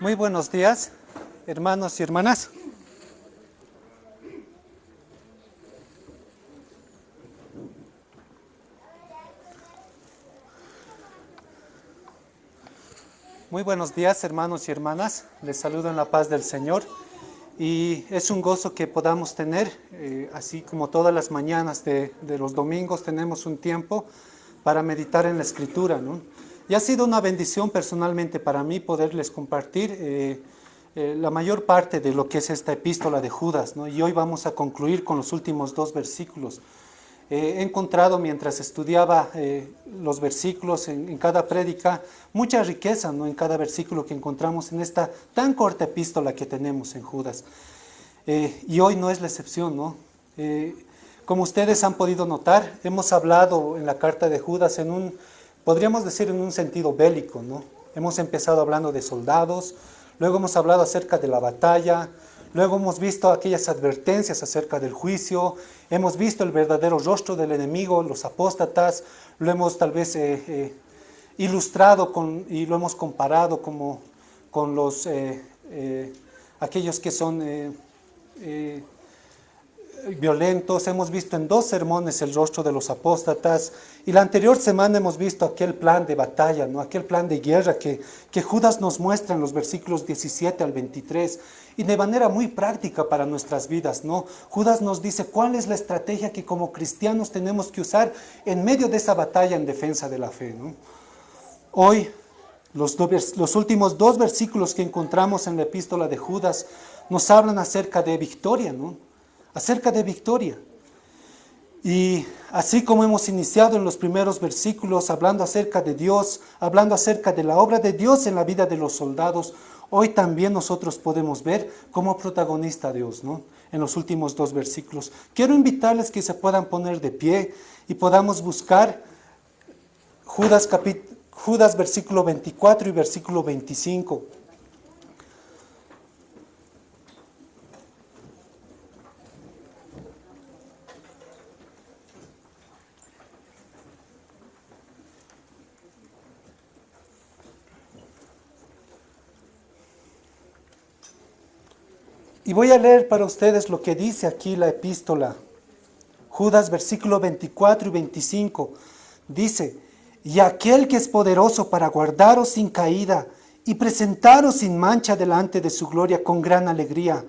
Muy buenos días, hermanos y hermanas. Muy buenos días, hermanos y hermanas. Les saludo en la paz del Señor. Y es un gozo que podamos tener, así como todas las mañanas de los domingos tenemos un tiempo para meditar en la Escritura, ¿no? Y ha sido una bendición personalmente para mí poderles compartir la mayor parte de lo que es esta epístola de Judas, ¿no? Y hoy vamos a concluir con los últimos dos versículos. He encontrado mientras estudiaba los versículos en cada prédica mucha riqueza, ¿no? En cada versículo que encontramos en esta tan corta epístola que tenemos en Judas. Y hoy no es la excepción, ¿no? Como ustedes han podido notar, hemos hablado en la carta de Judas podríamos decir en un sentido bélico, ¿no? Hemos empezado hablando de soldados, luego hemos hablado acerca de la batalla, luego hemos visto aquellas advertencias acerca del juicio, hemos visto el verdadero rostro del enemigo, los apóstatas, lo hemos tal vez ilustrado y lo hemos comparado con aquellos que son violentos. Hemos visto en 2 sermones el rostro de los apóstatas, y la anterior semana hemos visto aquel plan de batalla, ¿no? Aquel plan de guerra que Judas nos muestra en los versículos 17 al 23, y de manera muy práctica para nuestras vidas, ¿no? Judas nos dice cuál es la estrategia que como cristianos tenemos que usar en medio de esa batalla en defensa de la fe, ¿no? Hoy, los últimos 2 versículos que encontramos en la epístola de Judas nos hablan acerca de victoria, ¿no? Acerca de victoria. Y así como hemos iniciado en los primeros versículos hablando acerca de Dios, hablando acerca de la obra de Dios en la vida de los soldados, hoy también nosotros podemos ver como protagonista a Dios, ¿no? En los últimos 2 versículos. Quiero invitarles que se puedan poner de pie y podamos buscar Judas versículo 24 y versículo 25. Y voy a leer para ustedes lo que dice aquí la epístola. Judas versículo 24 y 25. Dice: y aquel que es poderoso para guardaros sin caída y presentaros sin mancha delante de su gloria con gran alegría,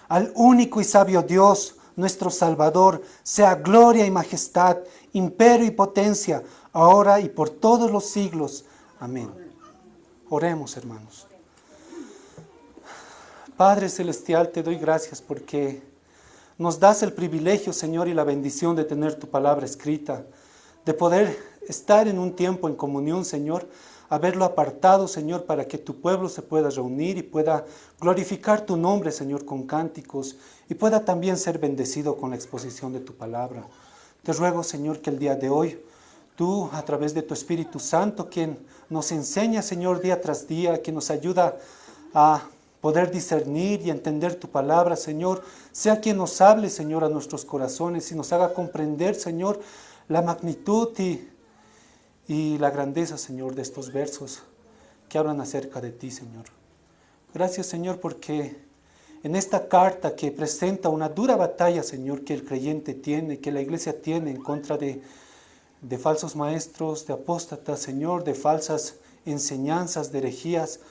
al único y sabio Dios, nuestro Salvador, sea gloria y majestad, imperio y potencia, ahora y por todos los siglos. Amén. Oremos, hermanos. Padre Celestial, te doy gracias porque nos das el privilegio, Señor, y la bendición de tener tu palabra escrita, de poder estar en un tiempo en comunión, Señor, haberlo apartado, Señor, para que tu pueblo se pueda reunir y pueda glorificar tu nombre, Señor, con cánticos, y pueda también ser bendecido con la exposición de tu palabra. Te ruego, Señor, que el día de hoy, tú, a través de tu Espíritu Santo, quien nos enseña, Señor, día tras día, que nos ayuda a poder discernir y entender tu palabra, Señor, sea quien nos hable, Señor, a nuestros corazones y nos haga comprender, Señor, la magnitud y la grandeza, Señor, de estos versos que hablan acerca de ti, Señor. Gracias, Señor, porque en esta carta que presenta una dura batalla, Señor, que el creyente tiene, que la iglesia tiene en contra de falsos maestros, de apóstatas, Señor, de falsas enseñanzas, de herejías.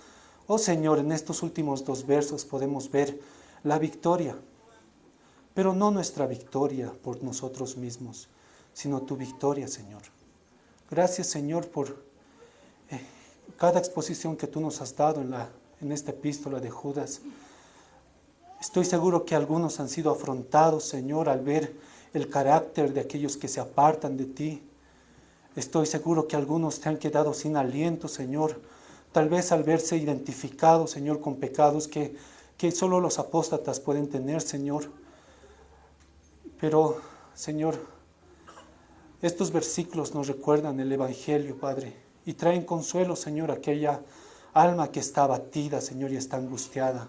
Oh Señor, en estos últimos 2 versos podemos ver la victoria, pero no nuestra victoria por nosotros mismos, sino tu victoria, Señor. Gracias, Señor, por cada exposición que tú nos has dado en esta epístola de Judas. Estoy seguro que algunos han sido afrontados, Señor, al ver el carácter de aquellos que se apartan de ti. Estoy seguro que algunos te han quedado sin aliento, Señor, tal vez al verse identificados, Señor, con pecados que solo los apóstatas pueden tener, Señor. Pero, Señor, estos versículos nos recuerdan el Evangelio, Padre, y traen consuelo, Señor, a aquella alma que está abatida, Señor, y está angustiada.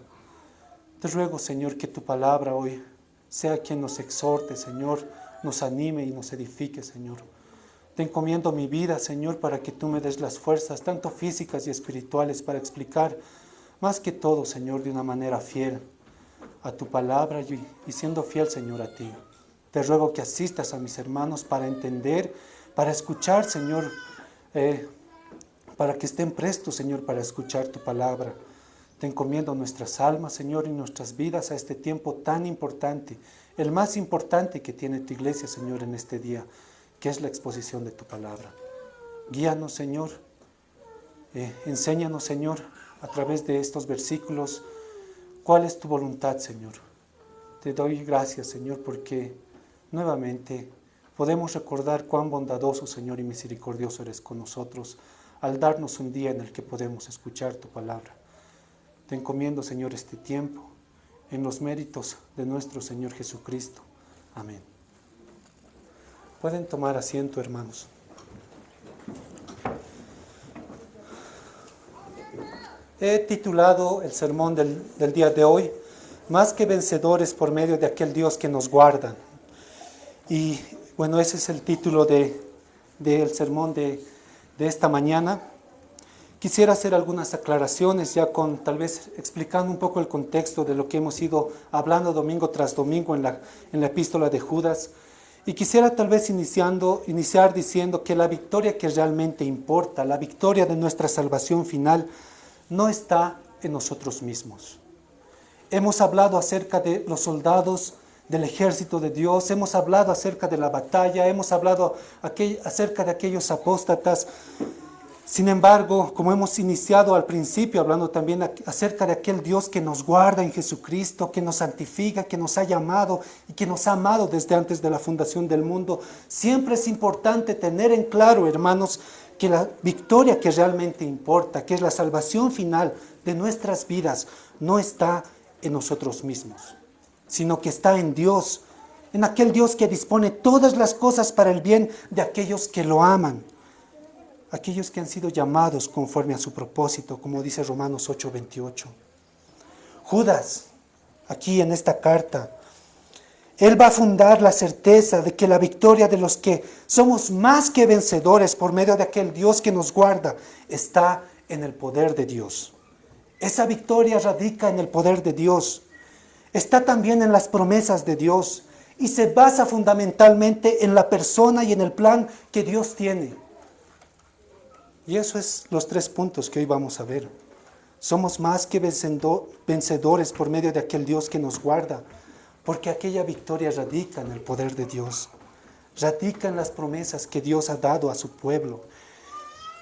Te ruego, Señor, que tu palabra hoy sea quien nos exhorte, Señor, nos anime y nos edifique, Señor. Te encomiendo mi vida, Señor, para que tú me des las fuerzas, tanto físicas y espirituales, para explicar más que todo, Señor, de una manera fiel a tu palabra y siendo fiel, Señor, a ti. Te ruego que asistas a mis hermanos para entender, para escuchar, Señor, para que estén prestos, Señor, para escuchar tu palabra. Te encomiendo nuestras almas, Señor, y nuestras vidas a este tiempo tan importante, el más importante que tiene tu iglesia, Señor, en este día, que es la exposición de tu palabra. Guíanos, Señor, enséñanos, Señor, a través de estos versículos, cuál es tu voluntad, Señor. Te doy gracias, Señor, porque nuevamente podemos recordar cuán bondadoso, Señor, y misericordioso eres con nosotros al darnos un día en el que podemos escuchar tu palabra. Te encomiendo, Señor, este tiempo en los méritos de nuestro Señor Jesucristo. Amén. Pueden tomar asiento, hermanos. He titulado el sermón del día de hoy, Más que vencedores por medio de aquel Dios que nos guarda. Y bueno, ese es el título del sermón de esta mañana. Quisiera hacer algunas aclaraciones ya tal vez explicando un poco el contexto de lo que hemos ido hablando domingo tras domingo en la epístola de Judas. Y quisiera tal vez iniciar diciendo que la victoria que realmente importa, la victoria de nuestra salvación final, no está en nosotros mismos. Hemos hablado acerca de los soldados del ejército de Dios, hemos hablado acerca de la batalla, hemos hablado acerca de aquellos apóstatas. Sin embargo, como hemos iniciado al principio, hablando también acerca de aquel Dios que nos guarda en Jesucristo, que nos santifica, que nos ha llamado y que nos ha amado desde antes de la fundación del mundo, siempre es importante tener en claro, hermanos, que la victoria que realmente importa, que es la salvación final de nuestras vidas, no está en nosotros mismos, sino que está en Dios, en aquel Dios que dispone todas las cosas para el bien de aquellos que lo aman, aquellos que han sido llamados conforme a su propósito, como dice Romanos 8:28. Judas, aquí en esta carta, él va a fundar la certeza de que la victoria de los que somos más que vencedores por medio de aquel Dios que nos guarda está en el poder de Dios. Esa victoria radica en el poder de Dios. Está también en las promesas de Dios y se basa fundamentalmente en la persona y en el plan que Dios tiene. Y eso es los 3 puntos que hoy vamos a ver. Somos más que vencedores por medio de aquel Dios que nos guarda, porque aquella victoria radica en el poder de Dios, radica en las promesas que Dios ha dado a su pueblo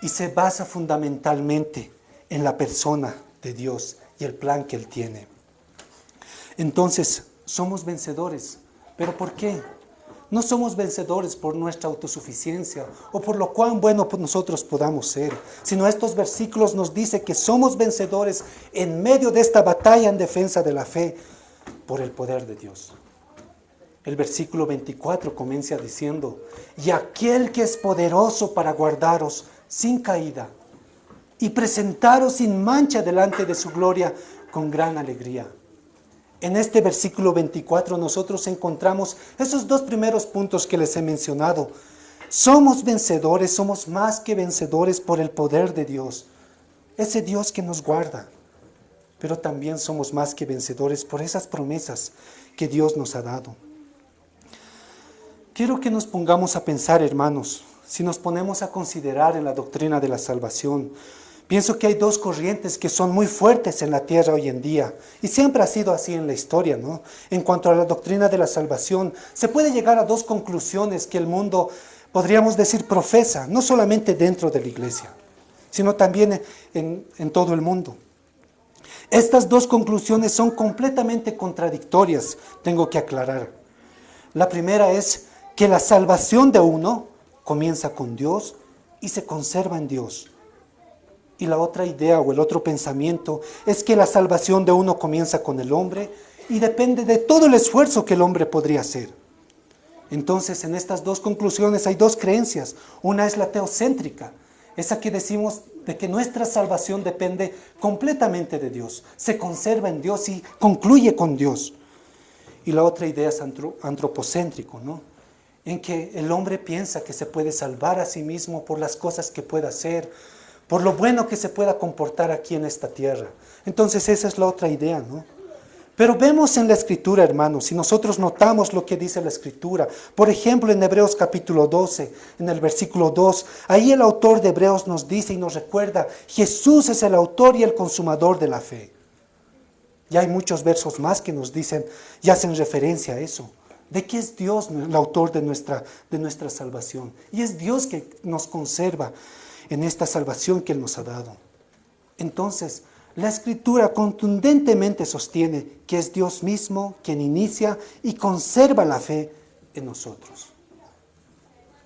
y se basa fundamentalmente en la persona de Dios y el plan que Él tiene. Entonces, somos vencedores. ¿Pero por qué? No somos vencedores por nuestra autosuficiencia o por lo cuán bueno nosotros podamos ser, sino estos versículos nos dicen que somos vencedores en medio de esta batalla en defensa de la fe por el poder de Dios. El versículo 24 comienza diciendo, y aquel que es poderoso para guardaros sin caída y presentaros sin mancha delante de su gloria con gran alegría. En este versículo 24 nosotros encontramos esos 2 primeros puntos que les he mencionado. Somos vencedores, somos más que vencedores por el poder de Dios. Ese Dios que nos guarda. Pero también somos más que vencedores por esas promesas que Dios nos ha dado. Quiero que nos pongamos a pensar, hermanos, si nos ponemos a considerar en la doctrina de la salvación. Pienso que hay 2 corrientes que son muy fuertes en la tierra hoy en día, y siempre ha sido así en la historia, ¿no? En cuanto a la doctrina de la salvación, se puede llegar a 2 conclusiones que el mundo, podríamos decir, profesa, no solamente dentro de la iglesia, sino también en todo el mundo. Estas 2 conclusiones son completamente contradictorias, tengo que aclarar. La primera es que la salvación de uno comienza con Dios y se conserva en Dios. Y la otra idea o el otro pensamiento es que la salvación de uno comienza con el hombre y depende de todo el esfuerzo que el hombre podría hacer. Entonces, en estas 2 conclusiones hay 2 creencias. Una es la teocéntrica, esa que decimos de que nuestra salvación depende completamente de Dios, se conserva en Dios y concluye con Dios. Y la otra idea es antropocéntrico, ¿no? En que el hombre piensa que se puede salvar a sí mismo por las cosas que pueda hacer, por lo bueno que se pueda comportar aquí en esta tierra. Entonces esa es la otra idea, ¿no? Pero vemos en la Escritura, hermanos, si nosotros notamos lo que dice la Escritura, por ejemplo en Hebreos capítulo 12, en el versículo 2, ahí el autor de Hebreos nos dice y nos recuerda, Jesús es el autor y el consumador de la fe. Y hay muchos versos más que nos dicen y hacen referencia a eso, de que es Dios el autor de nuestra salvación. Y es Dios que nos conserva en esta salvación que Él nos ha dado. Entonces, la Escritura contundentemente sostiene que es Dios mismo quien inicia y conserva la fe en nosotros.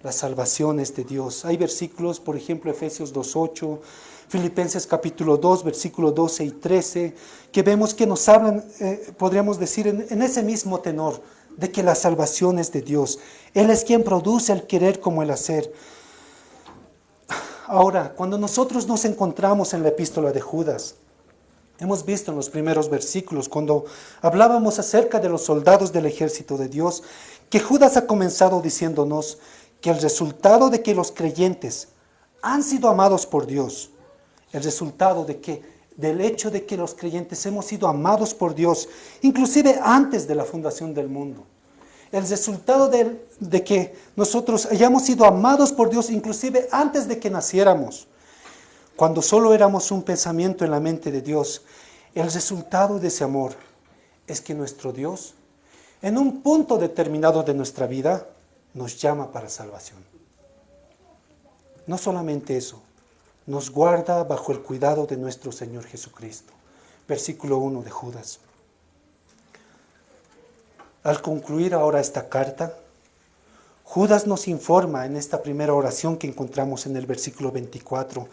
La salvación es de Dios. Hay versículos, por ejemplo, Efesios 2:8, Filipenses capítulo 2, versículos 12 y 13, que vemos que nos hablan, podríamos decir, en ese mismo tenor, de que la salvación es de Dios. Él es quien produce el querer como el hacer. Ahora, cuando nosotros nos encontramos en la epístola de Judas, hemos visto en los primeros versículos, cuando hablábamos acerca de los soldados del ejército de Dios, que Judas ha comenzado diciéndonos que el resultado de que los creyentes han sido amados por Dios, el resultado del hecho de que los creyentes hemos sido amados por Dios, inclusive antes de la fundación del mundo, el resultado de que nosotros hayamos sido amados por Dios, inclusive antes de que naciéramos, cuando solo éramos un pensamiento en la mente de Dios, el resultado de ese amor es que nuestro Dios, en un punto determinado de nuestra vida, nos llama para salvación. No solamente eso, nos guarda bajo el cuidado de nuestro Señor Jesucristo. Versículo 1 de Judas. Al concluir ahora esta carta, Judas nos informa en esta primera oración que encontramos en el versículo 24,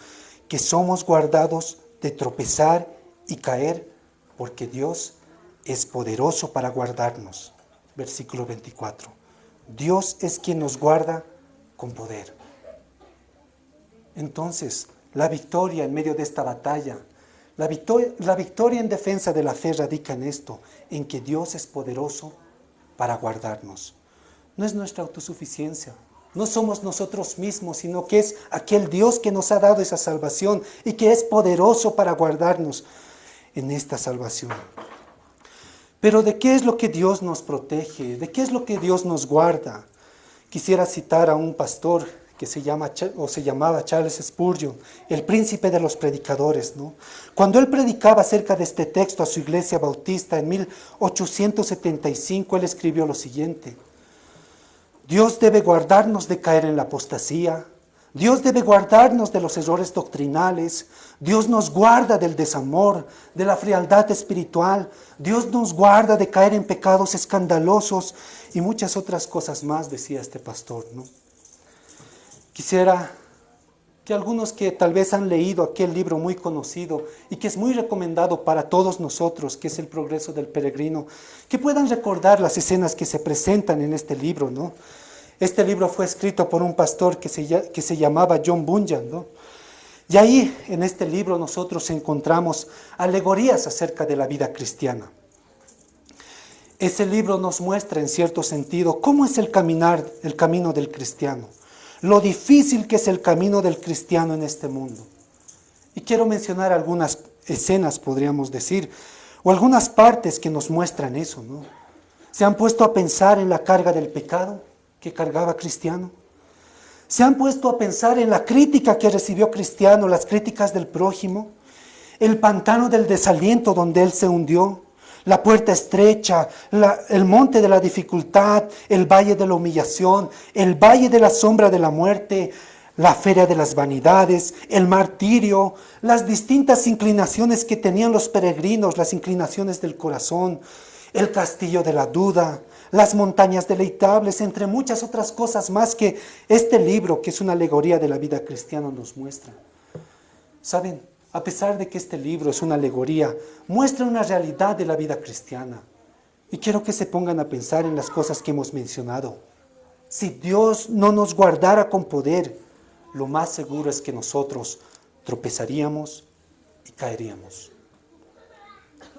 que somos guardados de tropezar y caer, porque Dios es poderoso para guardarnos. Versículo 24. Dios es quien nos guarda con poder. Entonces, la victoria en medio de esta batalla, la victoria en defensa de la fe radica en esto, en que Dios es poderoso para guardarnos. No es nuestra autosuficiencia, no somos nosotros mismos, sino que es aquel Dios que nos ha dado esa salvación y que es poderoso para guardarnos en esta salvación. Pero ¿de qué es lo que Dios nos protege? ¿De qué es lo que Dios nos guarda? Quisiera citar a un pastor que se llamaba Charles Spurgeon, el príncipe de los predicadores, ¿no? Cuando él predicaba acerca de este texto a su iglesia bautista en 1875, él escribió lo siguiente: Dios debe guardarnos de caer en la apostasía, Dios debe guardarnos de los errores doctrinales, Dios nos guarda del desamor, de la frialdad espiritual, Dios nos guarda de caer en pecados escandalosos y muchas otras cosas más, decía este pastor, ¿no? Quisiera que algunos que tal vez han leído aquel libro muy conocido y que es muy recomendado para todos nosotros, que es El progreso del peregrino, que puedan recordar las escenas que se presentan en este libro, ¿no? Este libro fue escrito por un pastor que se llamaba John Bunyan, ¿no? Y ahí, en este libro, nosotros encontramos alegorías acerca de la vida cristiana. Ese libro nos muestra, en cierto sentido, cómo es el camino del cristiano, lo difícil que es el camino del cristiano en este mundo. Y quiero mencionar algunas escenas, podríamos decir, o algunas partes que nos muestran eso, ¿no? ¿Se han puesto a pensar en la carga del pecado que cargaba Cristiano? ¿Se han puesto a pensar en la crítica que recibió Cristiano, las críticas del prójimo? El pantano del desaliento donde él se hundió, la puerta estrecha, el monte de la dificultad, el valle de la humillación, el valle de la sombra de la muerte, la feria de las vanidades, el martirio, las distintas inclinaciones que tenían los peregrinos, las inclinaciones del corazón, el castillo de la duda, las montañas deleitables, entre muchas otras cosas más que este libro, que es una alegoría de la vida cristiana, nos muestra. ¿Saben? A pesar de que este libro es una alegoría, muestra una realidad de la vida cristiana. Y quiero que se pongan a pensar en las cosas que hemos mencionado. Si Dios no nos guardara con poder, lo más seguro es que nosotros tropezaríamos y caeríamos.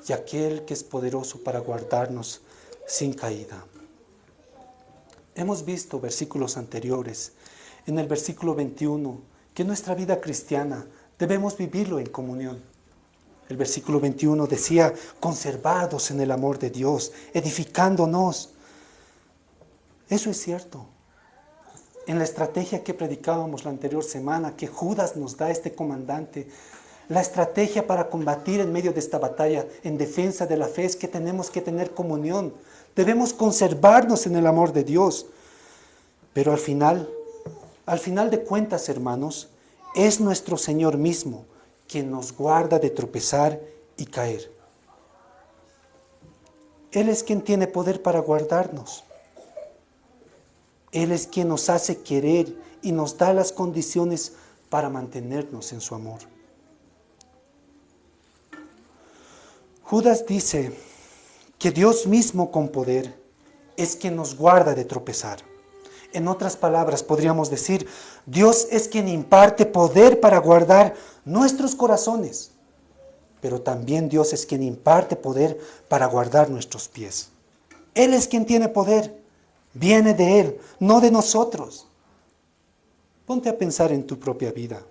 Y aquel que es poderoso para guardarnos sin caída. Hemos visto versículos anteriores, en el versículo 21, que nuestra vida cristiana Debemos vivirlo en comunión. El versículo 21 decía, conservados en el amor de Dios, edificándonos. Eso es cierto. En la estrategia que predicábamos la anterior semana, que Judas nos da este comandante, la estrategia para combatir en medio de esta batalla en defensa de la fe es que tenemos que tener comunión. Debemos conservarnos en el amor de Dios. Pero al final de cuentas, hermanos, es nuestro Señor mismo quien nos guarda de tropezar y caer. Él es quien tiene poder para guardarnos. Él es quien nos hace querer y nos da las condiciones para mantenernos en su amor. Judas dice que Dios mismo con poder es quien nos guarda de tropezar. En otras palabras, podríamos decir, Dios es quien imparte poder para guardar nuestros corazones, pero también Dios es quien imparte poder para guardar nuestros pies. Él es quien tiene poder, viene de Él, no de nosotros. Ponte a pensar en tu propia vida.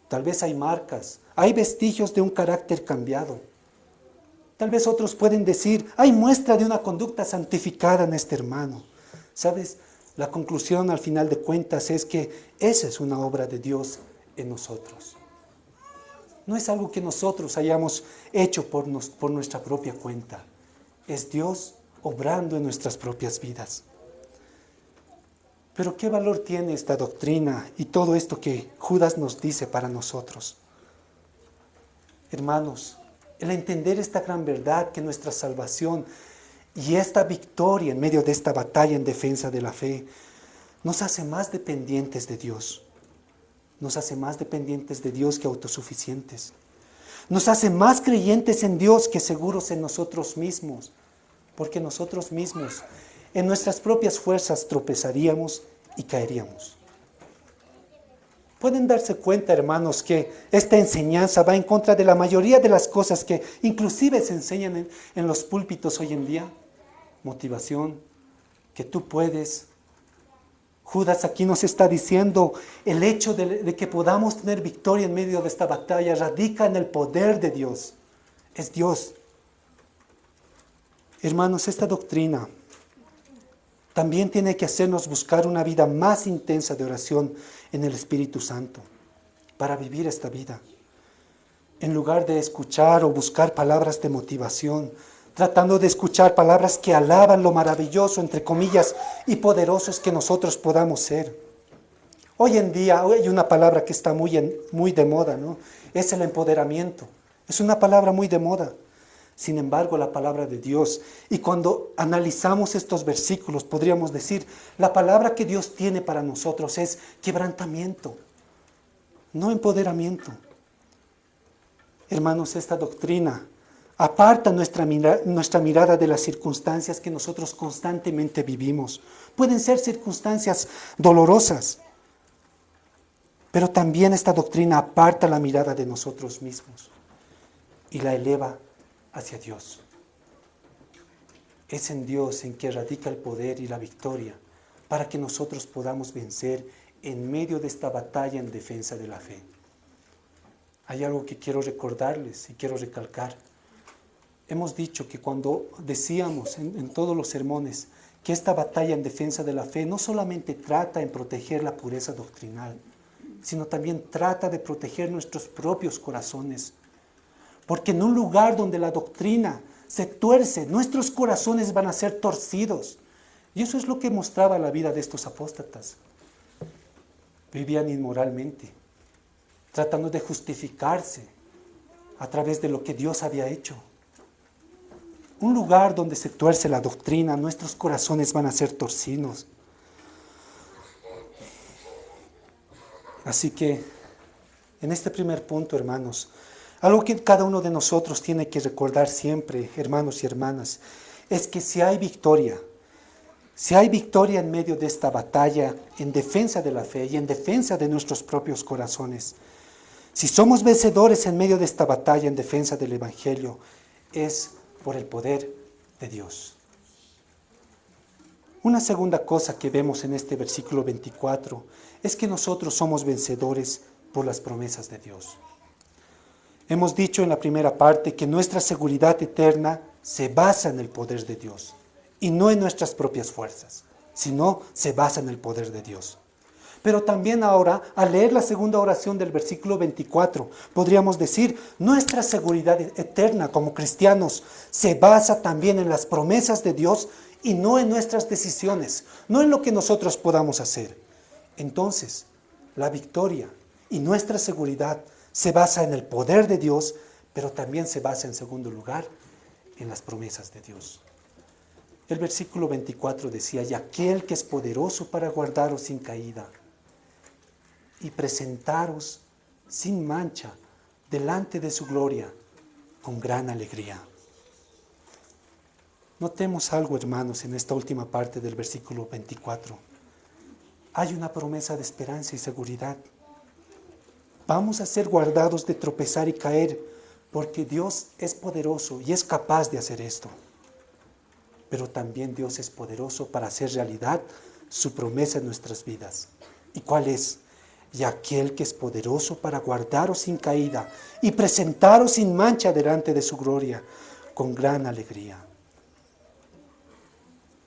Tal vez hay marcas, hay vestigios de un carácter cambiado. Tal vez otros pueden decir, hay muestra de una conducta santificada en este hermano. ¿Sabes? La conclusión al final de cuentas es que esa es una obra de Dios en nosotros. No es algo que nosotros hayamos hecho por nuestra propia cuenta. Es Dios obrando en nuestras propias vidas. Pero ¿qué valor tiene esta doctrina y todo esto que Judas nos dice para nosotros? Hermanos, el entender esta gran verdad que nuestra salvación y esta victoria en medio de esta batalla en defensa de la fe nos hace más dependientes de Dios. Nos hace más dependientes de Dios que autosuficientes. Nos hace más creyentes en Dios que seguros en nosotros mismos. Porque nosotros mismos, en nuestras propias fuerzas, tropezaríamos y caeríamos. Pueden darse cuenta, hermanos, que esta enseñanza va en contra de la mayoría de las cosas que inclusive se enseñan en los púlpitos hoy en día. Motivación, que tú puedes. Judas aquí nos está diciendo, el hecho de que podamos tener victoria en medio de esta batalla radica en el poder de Dios. Es Dios. Hermanos, esta doctrina también tiene que hacernos buscar una vida más intensa de oración en el Espíritu Santo para vivir esta vida. En lugar de escuchar o buscar palabras de motivación, tratando de escuchar palabras que alaban lo maravilloso, entre comillas, y poderosos que nosotros podamos ser. Hoy en día hay una palabra que está muy de moda, ¿no? Es el empoderamiento. Es una palabra muy de moda. Sin embargo, la palabra de Dios, y cuando analizamos estos versículos, podríamos decir, la palabra que Dios tiene para nosotros es quebrantamiento, no empoderamiento. Hermanos, esta doctrina aparta nuestra mirada de las circunstancias que nosotros constantemente vivimos. Pueden ser circunstancias dolorosas, pero también esta doctrina aparta la mirada de nosotros mismos y la eleva hacia Dios. Es en Dios en que radica el poder y la victoria para que nosotros podamos vencer en medio de esta batalla en defensa de la fe. Hay algo que quiero recordarles y quiero recalcar. Hemos dicho que cuando decíamos en todos los sermones que esta batalla en defensa de la fe no solamente trata en proteger la pureza doctrinal, sino también trata de proteger nuestros propios corazones. Porque en un lugar donde la doctrina se tuerce, nuestros corazones van a ser torcidos. Y eso es lo que mostraba la vida de estos apóstatas. Vivían inmoralmente, tratando de justificarse a través de lo que Dios había hecho. Un lugar donde se tuerce la doctrina, nuestros corazones van a ser torcidos. Así que, en este primer punto, hermanos, algo que cada uno de nosotros tiene que recordar siempre, hermanos y hermanas, es que si hay victoria en medio de esta batalla en defensa de la fe y en defensa de nuestros propios corazones, si somos vencedores en medio de esta batalla en defensa del Evangelio, es por el poder de Dios. Una segunda cosa que vemos en este versículo 24 es que nosotros somos vencedores por las promesas de Dios. Hemos dicho en la primera parte que nuestra seguridad eterna se basa en el poder de Dios y no en nuestras propias fuerzas, sino se basa en el poder de Dios. Pero también ahora, al leer la segunda oración del versículo 24, podríamos decir, nuestra seguridad eterna como cristianos se basa también en las promesas de Dios y no en nuestras decisiones, no en lo que nosotros podamos hacer. Entonces, la victoria y nuestra seguridad se basa en el poder de Dios, pero también se basa en segundo lugar en las promesas de Dios. El versículo 24 decía, y aquel que es poderoso para guardaros sin caída y presentaros sin mancha delante de su gloria con gran alegría. Notemos algo, hermanos, en esta última parte del versículo 24. Hay una promesa de esperanza y seguridad. Vamos a ser guardados de tropezar y caer, porque Dios es poderoso y es capaz de hacer esto. Pero también Dios es poderoso para hacer realidad su promesa en nuestras vidas. ¿Y cuál es? Y aquel que es poderoso para guardaros sin caída y presentaros sin mancha delante de su gloria, con gran alegría.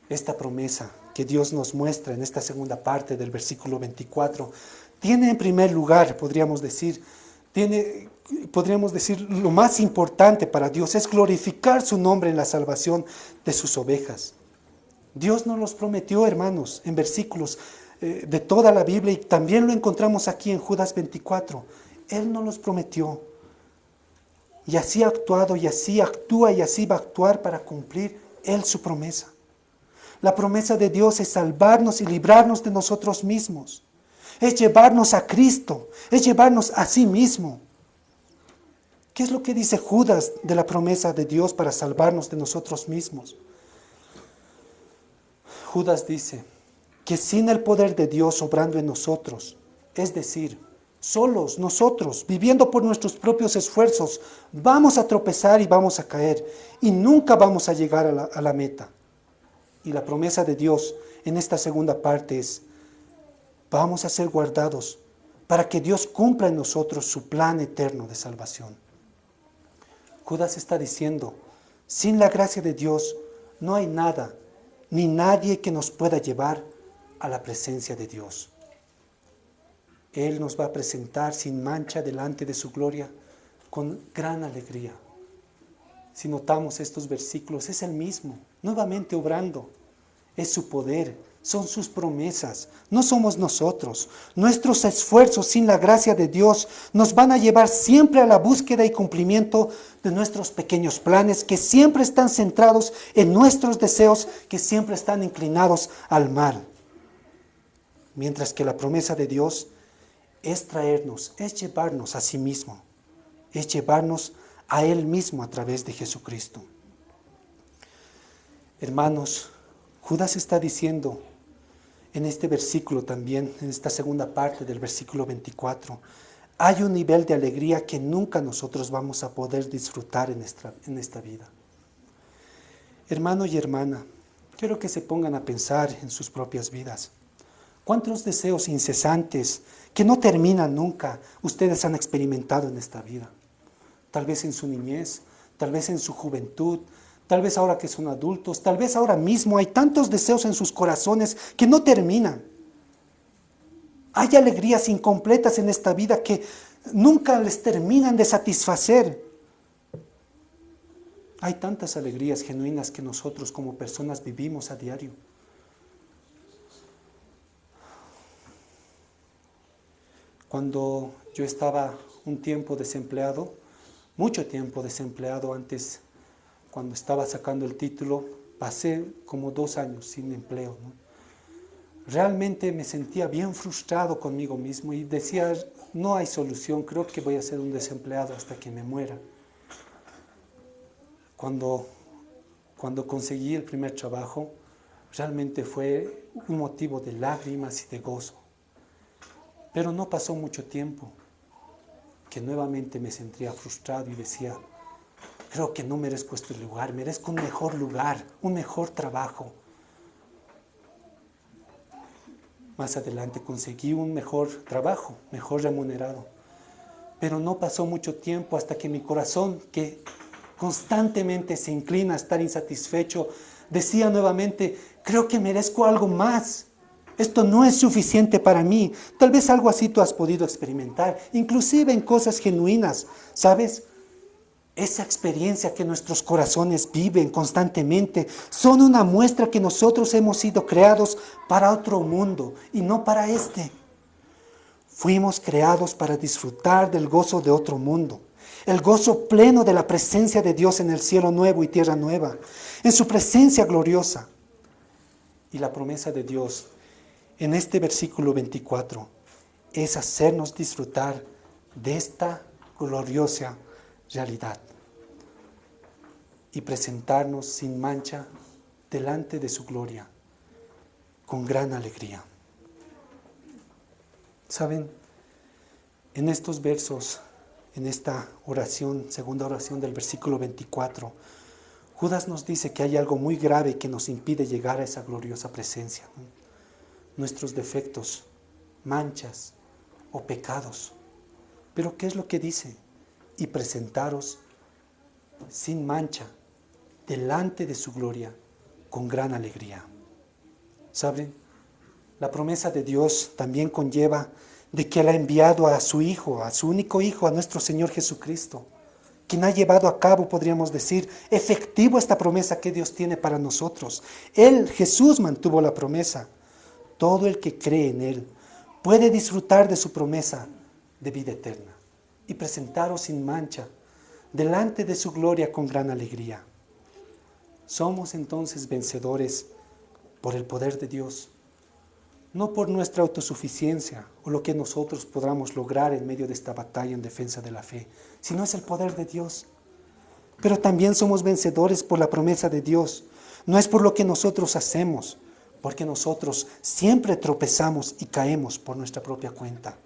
Esta promesa que Dios nos muestra en esta segunda parte del versículo 24, tiene en primer lugar, podríamos decir, lo más importante para Dios es glorificar su nombre en la salvación de sus ovejas. Dios nos los prometió, hermanos, en versículos de toda la Biblia, y también lo encontramos aquí en Judas 24. Él nos los prometió. Y así ha actuado, y así actúa, y así va a actuar para cumplir Él su promesa. La promesa de Dios es salvarnos y librarnos de nosotros mismos. Es llevarnos a Cristo, es llevarnos a sí mismo. ¿Qué es lo que dice Judas de la promesa de Dios para salvarnos de nosotros mismos? Judas dice que sin el poder de Dios obrando en nosotros, es decir, solos nosotros, viviendo por nuestros propios esfuerzos, vamos a tropezar y vamos a caer y nunca vamos a llegar a la meta. Y la promesa de Dios en esta segunda parte es, vamos a ser guardados para que Dios cumpla en nosotros su plan eterno de salvación. Judas está diciendo, sin la gracia de Dios no hay nada, ni nadie que nos pueda llevar a la presencia de Dios. Él nos va a presentar sin mancha delante de su gloria con gran alegría. Si notamos estos versículos, es el mismo, nuevamente obrando. Es su poder, son sus promesas, no somos nosotros. Nuestros esfuerzos sin la gracia de Dios nos van a llevar siempre a la búsqueda y cumplimiento de nuestros pequeños planes que siempre están centrados en nuestros deseos, que siempre están inclinados al mal. Mientras que la promesa de Dios es traernos, es llevarnos a sí mismo, es llevarnos a Él mismo a través de Jesucristo. Hermanos, Judas está diciendo en este versículo también, en esta segunda parte del versículo 24, hay un nivel de alegría que nunca nosotros vamos a poder disfrutar en esta vida. Hermano y hermana, quiero que se pongan a pensar en sus propias vidas. ¿Cuántos deseos incesantes que no terminan nunca ustedes han experimentado en esta vida? Tal vez en su niñez, tal vez en su juventud, tal vez ahora que son adultos, tal vez ahora mismo hay tantos deseos en sus corazones que no terminan. Hay alegrías incompletas en esta vida que nunca les terminan de satisfacer. Hay tantas alegrías genuinas que nosotros como personas vivimos a diario. Cuando yo estaba un tiempo desempleado, mucho tiempo desempleado antes, cuando estaba sacando el título, pasé como 2 años sin empleo, ¿no? Realmente me sentía bien frustrado conmigo mismo y decía, no hay solución, creo que voy a ser un desempleado hasta que me muera. Cuando conseguí el primer trabajo, realmente fue un motivo de lágrimas y de gozo. Pero no pasó mucho tiempo que nuevamente me sentía frustrado y decía, creo que no merezco este lugar, merezco un mejor trabajo. Más adelante conseguí un mejor trabajo, mejor remunerado, Pero no pasó mucho tiempo hasta que mi corazón, que constantemente se inclina a estar insatisfecho, decía nuevamente, creo que merezco algo más. Esto no es suficiente para mí. Tal vez algo así tú has podido experimentar, inclusive en cosas genuinas, ¿sabes? Esa experiencia que nuestros corazones viven constantemente son una muestra que nosotros hemos sido creados para otro mundo y no para este. Fuimos creados para disfrutar del gozo de otro mundo, el gozo pleno de la presencia de Dios en el cielo nuevo y tierra nueva, en su presencia gloriosa. Y la promesa de Dios en este versículo 24 es hacernos disfrutar de esta gloriosa realidad y presentarnos sin mancha delante de su gloria con gran alegría. ¿Saben? En estos versos, en esta oración, segunda oración del versículo 24, Judas nos dice que hay algo muy grave que nos impide llegar a esa gloriosa presencia, ¿no? Nuestros defectos, manchas o pecados. Pero ¿qué es lo que dice? Y presentaros sin mancha delante de su gloria con gran alegría. ¿Saben? La promesa de Dios también conlleva de que Él ha enviado a su Hijo, a su único Hijo, a nuestro Señor Jesucristo, quien ha llevado a cabo, podríamos decir, efectivo esta promesa que Dios tiene para nosotros. Él, Jesús, mantuvo la promesa. Todo el que cree en Él puede disfrutar de su promesa de vida eterna y presentaros sin mancha delante de su gloria con gran alegría. Somos entonces vencedores por el poder de Dios, no por nuestra autosuficiencia o lo que nosotros podamos lograr en medio de esta batalla en defensa de la fe, sino es el poder de Dios. Pero también somos vencedores por la promesa de Dios. No es por lo que nosotros hacemos, porque nosotros siempre tropezamos y caemos por nuestra propia cuenta.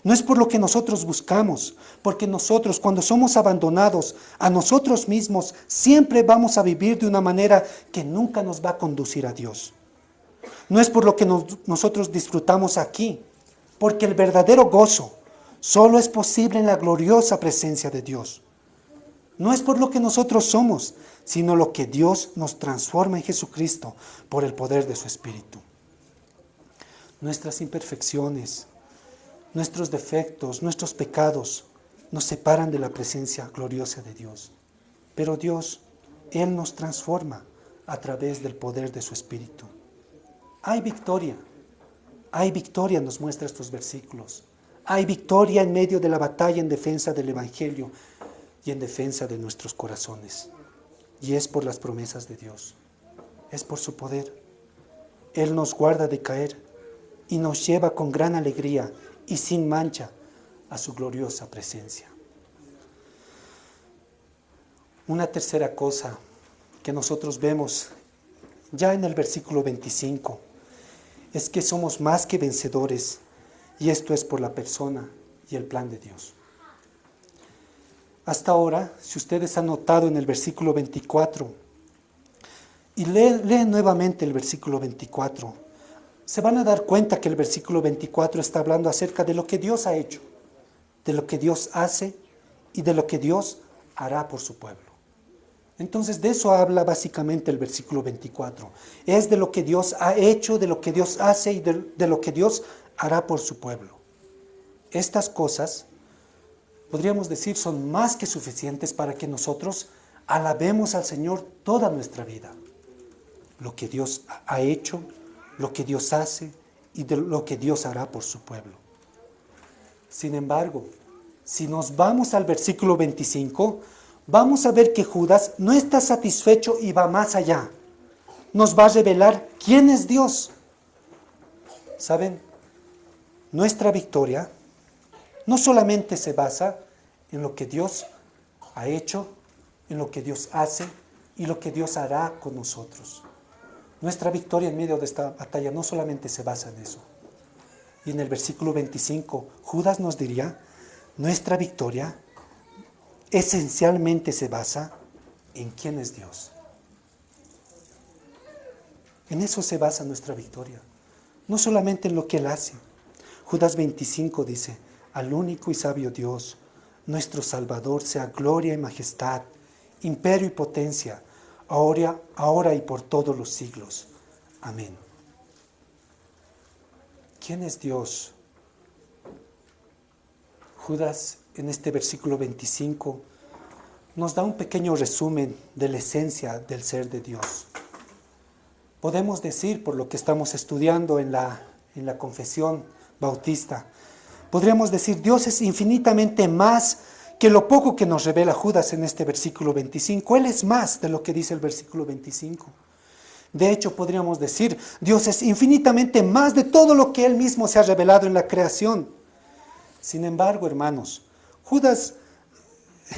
No es por lo que nosotros buscamos, porque nosotros cuando somos abandonados a nosotros mismos, siempre vamos a vivir de una manera que nunca nos va a conducir a Dios. No es por lo que nosotros disfrutamos aquí, porque el verdadero gozo solo es posible en la gloriosa presencia de Dios. No es por lo que nosotros somos, sino lo que Dios nos transforma en Jesucristo por el poder de su Espíritu. Nuestras imperfecciones, nuestros defectos, nuestros pecados nos separan de la presencia gloriosa de Dios. Pero Dios, Él nos transforma a través del poder de su Espíritu. Hay victoria, nos muestra estos versículos. Hay victoria en medio de la batalla en defensa del Evangelio y en defensa de nuestros corazones. Y es por las promesas de Dios, es por su poder. Él nos guarda de caer y nos lleva con gran alegría y sin mancha a su gloriosa presencia. Una tercera cosa que nosotros vemos ya en el versículo 25 es que somos más que vencedores, y esto es por la persona y el plan de Dios. Hasta ahora, si ustedes han notado en el versículo 24, y leen nuevamente el versículo 24, se van a dar cuenta que el versículo 24 está hablando acerca de lo que Dios ha hecho, de lo que Dios hace y de lo que Dios hará por su pueblo. Entonces de eso habla básicamente el versículo 24. Es de lo que Dios ha hecho, de lo que Dios hace y de lo que Dios hará por su pueblo. Estas cosas, podríamos decir, son más que suficientes para que nosotros alabemos al Señor toda nuestra vida. Lo que Dios ha hecho, lo que Dios hace y de lo que Dios hará por su pueblo. Sin embargo, si nos vamos al versículo 25, vamos a ver que Judas no está satisfecho y va más allá. Nos va a revelar quién es Dios. ¿Saben? Nuestra victoria no solamente se basa en lo que Dios ha hecho, en lo que Dios hace y lo que Dios hará con nosotros. Nuestra victoria en medio de esta batalla no solamente se basa en eso. Y en el versículo 25, Judas nos diría, nuestra victoria esencialmente se basa en quién es Dios. En eso se basa nuestra victoria, no solamente en lo que Él hace. Judas 25 dice, al único y sabio Dios, nuestro Salvador, sea gloria y majestad, imperio y potencia, ahora y por todos los siglos. Amén. ¿Quién es Dios? Judas, en este versículo 25, nos da un pequeño resumen de la esencia del ser de Dios. Podemos decir, por lo que estamos estudiando en la confesión bautista, podríamos decir, Dios es infinitamente más que lo poco que nos revela Judas en este versículo 25. Él es más de lo que dice el versículo 25. De hecho, podríamos decir, Dios es infinitamente más de todo lo que Él mismo se ha revelado en la creación. Sin embargo, hermanos, Judas,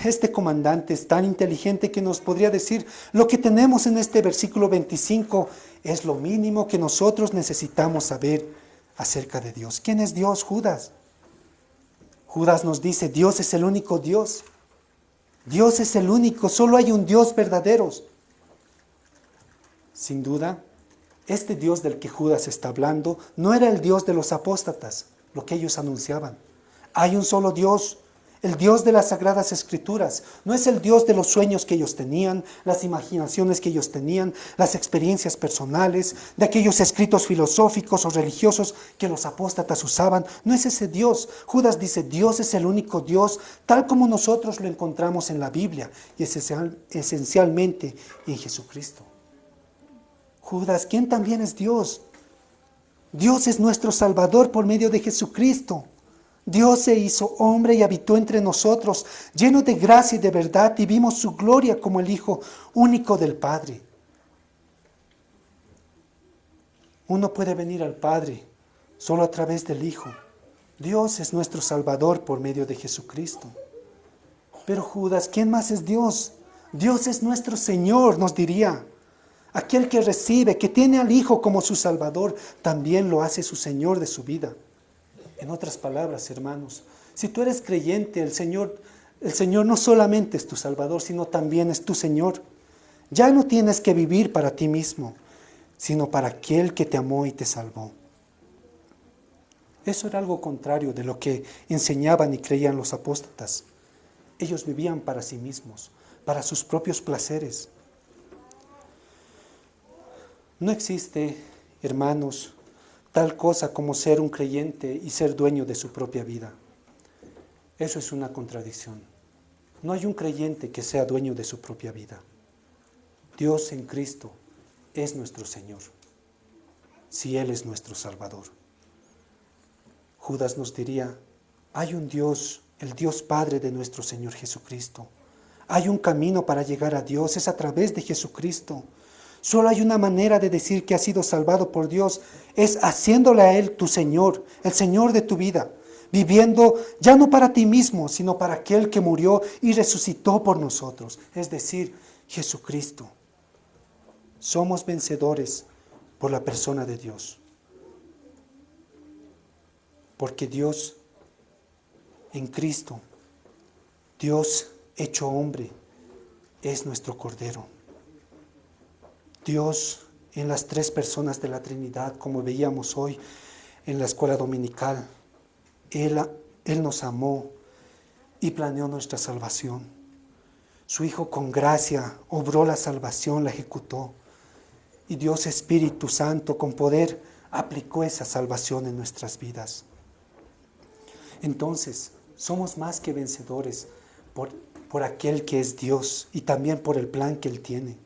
este comandante es tan inteligente que nos podría decir, lo que tenemos en este versículo 25 es lo mínimo que nosotros necesitamos saber acerca de Dios. ¿Quién es Dios, Judas? Judas nos dice, Dios es el único Dios. Dios es el único, solo hay un Dios verdadero. Sin duda, este Dios del que Judas está hablando no era el Dios de los apóstatas, lo que ellos anunciaban. Hay un solo Dios, el Dios de las Sagradas Escrituras. No es el Dios de los sueños que ellos tenían, las imaginaciones que ellos tenían, las experiencias personales, de aquellos escritos filosóficos o religiosos que los apóstatas usaban. No es ese Dios. Judas dice, Dios es el único Dios, tal como nosotros lo encontramos en la Biblia y esencialmente en Jesucristo. Judas, ¿quién también es Dios? Dios es nuestro Salvador por medio de Jesucristo. Dios se hizo hombre y habitó entre nosotros, lleno de gracia y de verdad, y vimos su gloria como el Hijo único del Padre. Uno puede venir al Padre solo a través del Hijo. Dios es nuestro Salvador por medio de Jesucristo. Pero Judas, ¿quién más es Dios? Dios es nuestro Señor, nos diría. Aquel que recibe, que tiene al Hijo como su Salvador, también lo hace su Señor de su vida. En otras palabras, hermanos, si tú eres creyente, el Señor no solamente es tu Salvador, sino también es tu Señor. Ya no tienes que vivir para ti mismo, sino para aquel que te amó y te salvó. Eso era algo contrario de lo que enseñaban y creían los apóstatas. Ellos vivían para sí mismos, para sus propios placeres. No existe, hermanos, tal cosa como ser un creyente y ser dueño de su propia vida. Eso es una contradicción. No hay un creyente que sea dueño de su propia vida. Dios en Cristo es nuestro Señor, si Él es nuestro Salvador. Judas nos diría, hay un Dios, el Dios Padre de nuestro Señor Jesucristo. Hay un camino para llegar a Dios, es a través de Jesucristo. Solo hay una manera de decir que has sido salvado por Dios, es haciéndole a Él tu Señor, el Señor de tu vida, viviendo ya no para ti mismo, sino para aquel que murió y resucitó por nosotros, es decir, Jesucristo. Somos vencedores por la persona de Dios, porque Dios en Cristo, Dios hecho hombre, es nuestro Cordero. Dios en las tres personas de la Trinidad, como veíamos hoy en la escuela dominical, Él nos amó y planeó nuestra salvación. Su Hijo con gracia obró la salvación, la ejecutó. Y Dios Espíritu Santo con poder aplicó esa salvación en nuestras vidas. Entonces, somos más que vencedores por aquel que es Dios y también por el plan que Él tiene.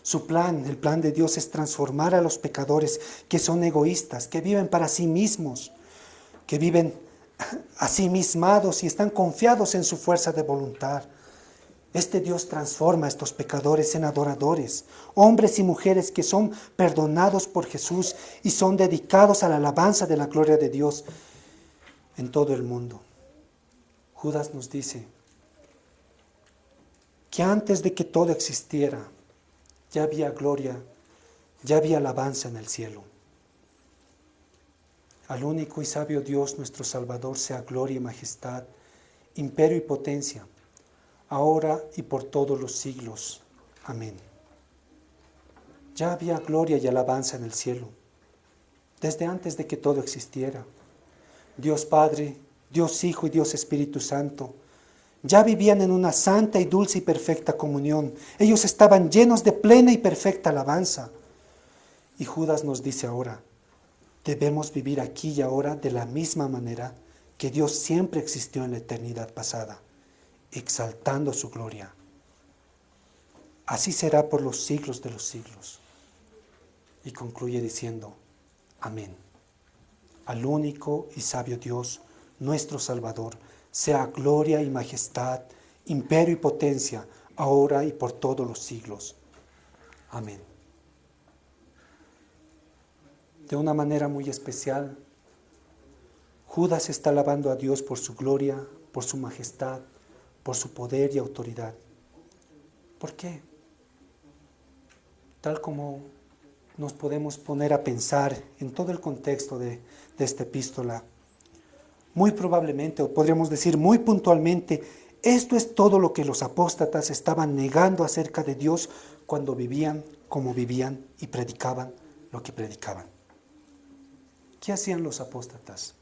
Su plan, el plan de Dios es transformar a los pecadores que son egoístas, que viven para sí mismos, que viven asimismados y están confiados en su fuerza de voluntad. Este Dios transforma a estos pecadores en adoradores, hombres y mujeres que son perdonados por Jesús y son dedicados a la alabanza de la gloria de Dios en todo el mundo. Judas nos dice que antes de que todo existiera, ya había gloria, ya había alabanza en el cielo. Al único y sabio Dios, nuestro Salvador, sea gloria y majestad, imperio y potencia, ahora y por todos los siglos. Amén. Ya había gloria y alabanza en el cielo, desde antes de que todo existiera. Dios Padre, Dios Hijo y Dios Espíritu Santo Ya vivían en una santa y dulce y perfecta comunión. Ellos estaban llenos de plena y perfecta alabanza. Y Judas nos dice ahora, debemos vivir aquí y ahora de la misma manera que Dios siempre existió en la eternidad pasada, exaltando su gloria. Así será por los siglos de los siglos. Y concluye diciendo, amén. Al único y sabio Dios, nuestro Salvador, sea gloria y majestad, imperio y potencia, ahora y por todos los siglos. Amén. De una manera muy especial, Judas está alabando a Dios por su gloria, por su majestad, por su poder y autoridad. ¿Por qué? Tal como nos podemos poner a pensar en todo el contexto de esta epístola, muy probablemente, o podríamos decir muy puntualmente, esto es todo lo que los apóstatas estaban negando acerca de Dios cuando vivían como vivían y predicaban lo que predicaban. ¿Qué hacían los apóstatas?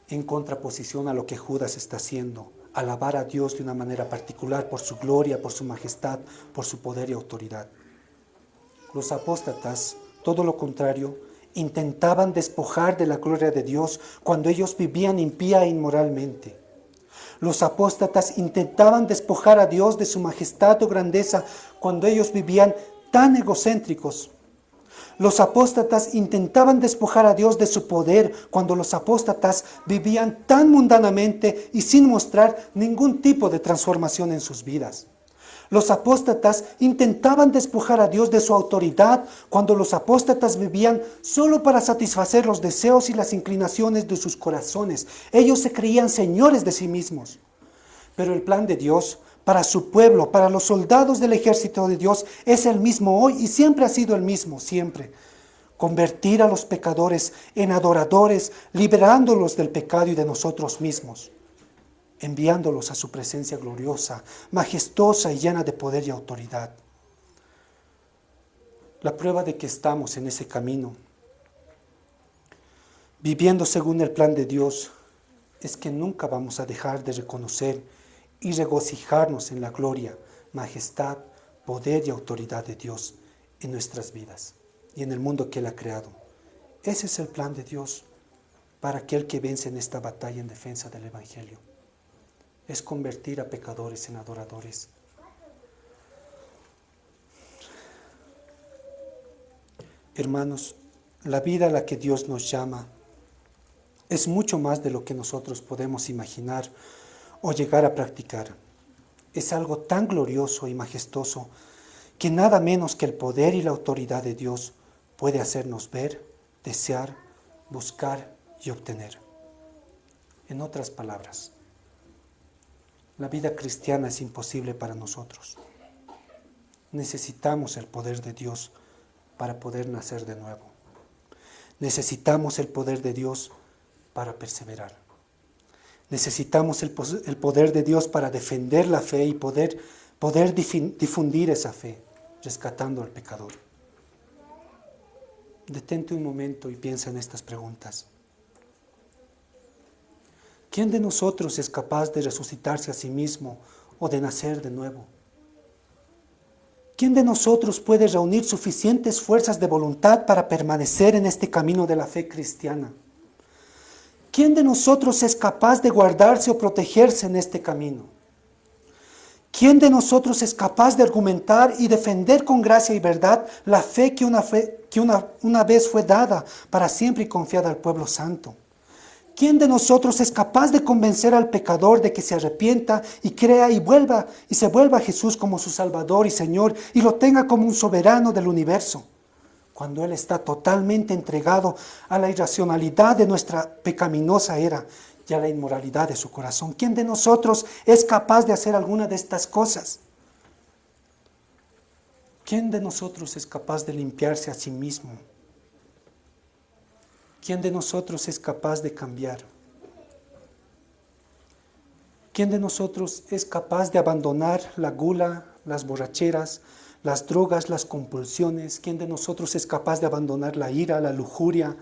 En contraposición a lo que Judas está haciendo, alabar a Dios de una manera particular por su gloria, por su majestad, por su poder y autoridad. Los apóstatas, todo lo contrario, intentaban despojar de la gloria de Dios cuando ellos vivían impía e inmoralmente. Los apóstatas intentaban despojar a Dios de su majestad o grandeza cuando ellos vivían tan egocéntricos. Los apóstatas intentaban despojar a Dios de su poder cuando los apóstatas vivían tan mundanamente y sin mostrar ningún tipo de transformación en sus vidas. Los apóstatas intentaban despojar a Dios de su autoridad cuando los apóstatas vivían solo para satisfacer los deseos y las inclinaciones de sus corazones. Ellos se creían señores de sí mismos. Pero el plan de Dios para su pueblo, para los soldados del ejército de Dios, es el mismo hoy y siempre ha sido el mismo, siempre. Convertir a los pecadores en adoradores, liberándolos del pecado y de nosotros mismos, enviándolos a su presencia gloriosa, majestuosa y llena de poder y autoridad. La prueba de que estamos en ese camino, viviendo según el plan de Dios, es que nunca vamos a dejar de reconocer y regocijarnos en la gloria, majestad, poder y autoridad de Dios en nuestras vidas y en el mundo que Él ha creado. Ese es el plan de Dios para aquel que vence en esta batalla en defensa del Evangelio. Es convertir a pecadores en adoradores. Hermanos, la vida a la que Dios nos llama es mucho más de lo que nosotros podemos imaginar o llegar a practicar. Es algo tan glorioso y majestuoso que nada menos que el poder y la autoridad de Dios puede hacernos ver, desear, buscar y obtener. En otras palabras, la vida cristiana es imposible para nosotros. Necesitamos el poder de Dios para poder nacer de nuevo. Necesitamos el poder de Dios para perseverar. Necesitamos el poder de Dios para defender la fe y poder difundir esa fe, rescatando al pecador. Detente un momento y piensa en estas preguntas. ¿Quién de nosotros es capaz de resucitarse a sí mismo o de nacer de nuevo? ¿Quién de nosotros puede reunir suficientes fuerzas de voluntad para permanecer en este camino de la fe cristiana? ¿Quién de nosotros es capaz de guardarse o protegerse en este camino? ¿Quién de nosotros es capaz de argumentar y defender con gracia y verdad la fe que una vez fue dada para siempre y confiada al pueblo santo? ¿Quién de nosotros es capaz de convencer al pecador de que se arrepienta y crea y se vuelva a Jesús como su Salvador y Señor y lo tenga como un soberano del universo, cuando Él está totalmente entregado a la irracionalidad de nuestra pecaminosa era y a la inmoralidad de su corazón? ¿Quién de nosotros es capaz de hacer alguna de estas cosas? ¿Quién de nosotros es capaz de limpiarse a sí mismo? ¿Quién de nosotros es capaz de cambiar? ¿Quién de nosotros es capaz de abandonar la gula, las borracheras, las drogas, las compulsiones? ¿Quién de nosotros es capaz de abandonar la ira, la lujuria,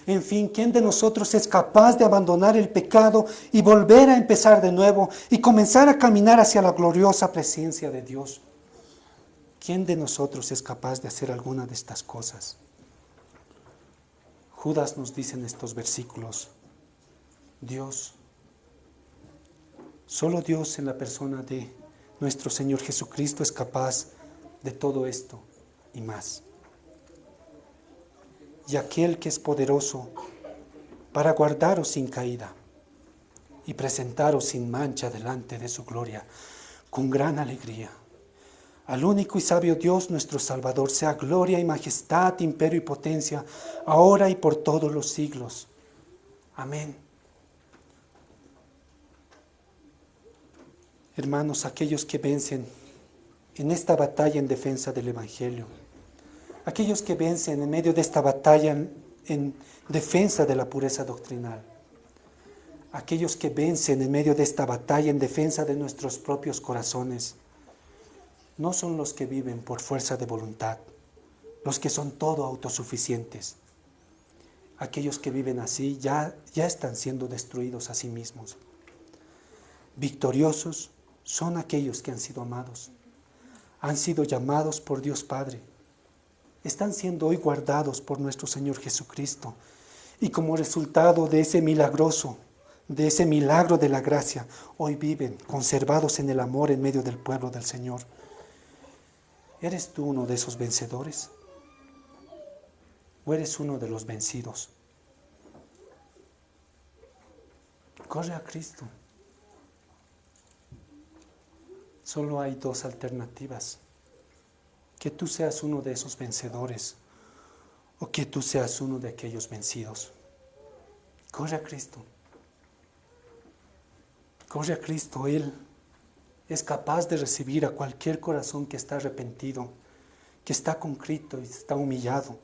En fin, ¿quién de nosotros es capaz de abandonar el pecado y volver a empezar de nuevo y comenzar a caminar hacia la gloriosa presencia de Dios? ¿Quién de nosotros es capaz de hacer alguna de estas cosas? Judas nos dice en estos versículos, Dios, solo Dios en la persona de nuestro Señor Jesucristo es capaz de todo esto y más. Y aquel que es poderoso para guardaros sin caída y presentaros sin mancha delante de su gloria, con gran alegría. Al único y sabio Dios nuestro Salvador, sea gloria y majestad, imperio y potencia, ahora y por todos los siglos. Amén. Hermanos, aquellos que vencen en esta batalla en defensa del Evangelio, aquellos que vencen en medio de esta batalla en defensa de la pureza doctrinal, aquellos que vencen en medio de esta batalla en defensa de nuestros propios corazones, no son los que viven por fuerza de voluntad, los que son todo autosuficientes. Aquellos que viven así ya están siendo destruidos a sí mismos. Victoriosos son aquellos que han sido amados, han sido llamados por Dios Padre, están siendo hoy guardados por nuestro Señor Jesucristo y como resultado de ese milagro de la gracia, hoy viven conservados en el amor en medio del pueblo del Señor. ¿Eres tú uno de esos vencedores? ¿O eres uno de los vencidos? Corre a Cristo. Solo hay dos alternativas. Que tú seas uno de esos vencedores o que tú seas uno de aquellos vencidos. Corre a Cristo. Corre a Cristo. Él es capaz de recibir a cualquier corazón que está arrepentido, que está contrito y está humillado.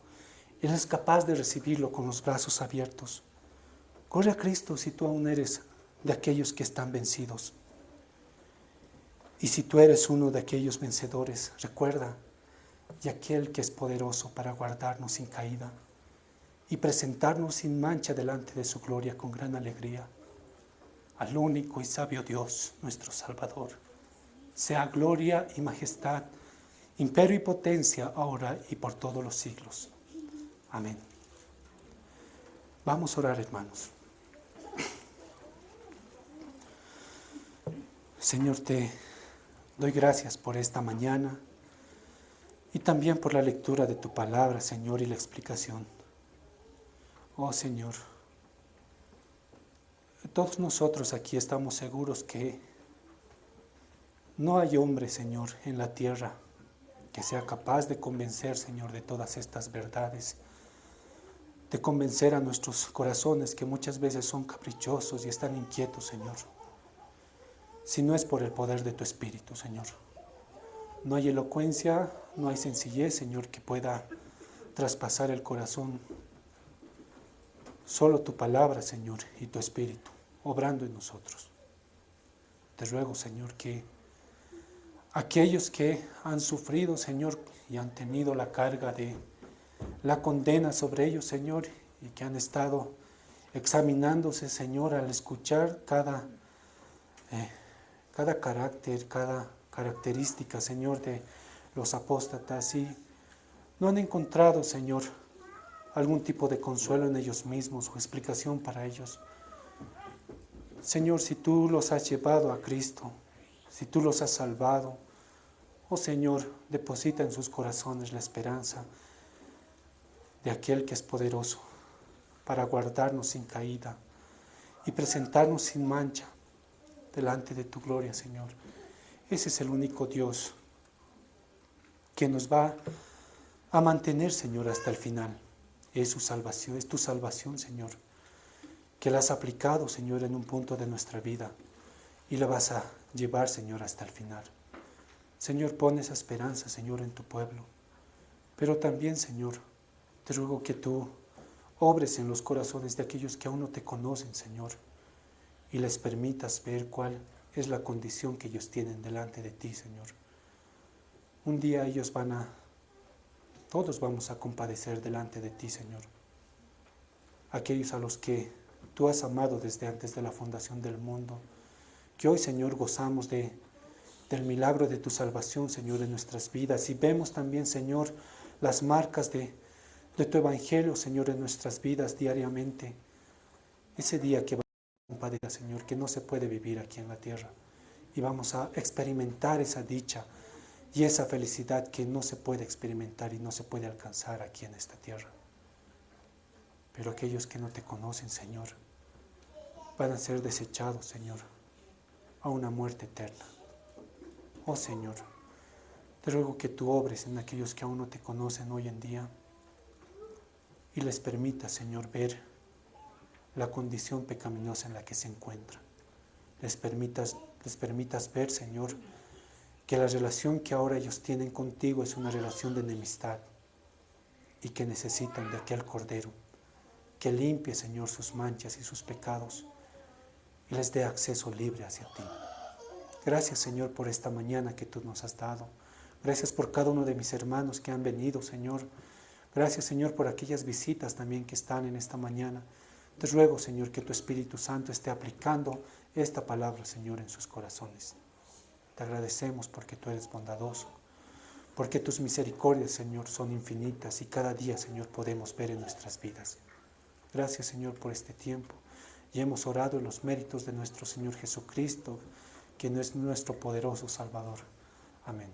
Él es capaz de recibirlo con los brazos abiertos. Corre a Cristo si tú aún eres de aquellos que están vencidos. Y si tú eres uno de aquellos vencedores, recuerda, y aquel que es poderoso para guardarnos sin caída y presentarnos sin mancha delante de su gloria con gran alegría, al único y sabio Dios, nuestro Salvador, sea gloria y majestad, imperio y potencia, ahora y por todos los siglos. Amén. Vamos a orar, hermanos. Señor, te doy gracias por esta mañana y también por la lectura de tu palabra, Señor, y la explicación. Oh, Señor, todos nosotros aquí estamos seguros que no hay hombre, Señor, en la tierra que sea capaz de convencer, Señor, de todas estas verdades, de convencer a nuestros corazones que muchas veces son caprichosos y están inquietos, Señor, si no es por el poder de tu Espíritu, Señor. No hay elocuencia, no hay sencillez, Señor, que pueda traspasar el corazón. Solo tu palabra, Señor, y tu Espíritu, obrando en nosotros. Te ruego, Señor, que aquellos que han sufrido, Señor, y han tenido la carga de la condena sobre ellos, Señor, y que han estado examinándose, Señor, al escuchar cada carácter, cada característica, Señor, de los apóstatas, y no han encontrado, Señor, algún tipo de consuelo en ellos mismos o explicación para ellos. Señor, si tú los has llevado a Cristo, si tú los has salvado, oh Señor, deposita en sus corazones la esperanza de aquel que es poderoso para guardarnos sin caída y presentarnos sin mancha delante de tu gloria, Señor. Ese es el único Dios que nos va a mantener, Señor, hasta el final. Es su salvación, es tu salvación, Señor, que la has aplicado, Señor, en un punto de nuestra vida y la vas a llevar, Señor, hasta el final. Señor, pon esa esperanza, Señor, en tu pueblo. Pero también, Señor, te ruego que tú obres en los corazones de aquellos que aún no te conocen, Señor, y les permitas ver cuál es la condición que ellos tienen delante de ti, Señor. Un día todos vamos a compadecer delante de ti, Señor. aquellos a los que tú has amado desde antes de la fundación del mundo. Que hoy, Señor, gozamos del milagro de tu salvación, Señor, en nuestras vidas. Y vemos también, Señor, las marcas de tu Evangelio, Señor, en nuestras vidas diariamente. Ese día que va a compadecer, Señor, que no se puede vivir aquí en la tierra. Y vamos a experimentar esa dicha y esa felicidad que no se puede experimentar y no se puede alcanzar aquí en esta tierra. Pero aquellos que no te conocen, Señor, van a ser desechados, Señor, a una muerte eterna. Oh Señor, te ruego que tú obres en aquellos que aún no te conocen hoy en día y les permitas, Señor, ver la condición pecaminosa en la que se encuentran. Les permitas ver, Señor, que la relación que ahora ellos tienen contigo es una relación de enemistad y que necesitan de aquel Cordero que limpie, Señor, sus manchas y sus pecados y les dé acceso libre hacia ti. Gracias, Señor, por esta mañana que tú nos has dado. Gracias por cada uno de mis hermanos que han venido, Señor. Gracias, Señor, por aquellas visitas también que están en esta mañana. Te ruego, Señor, que tu Espíritu Santo esté aplicando esta palabra, Señor, en sus corazones. Te agradecemos porque tú eres bondadoso, porque tus misericordias, Señor, son infinitas y cada día, Señor, podemos ver en nuestras vidas. Gracias, Señor, por este tiempo. Y hemos orado en los méritos de nuestro Señor Jesucristo, quien es nuestro poderoso Salvador. Amén.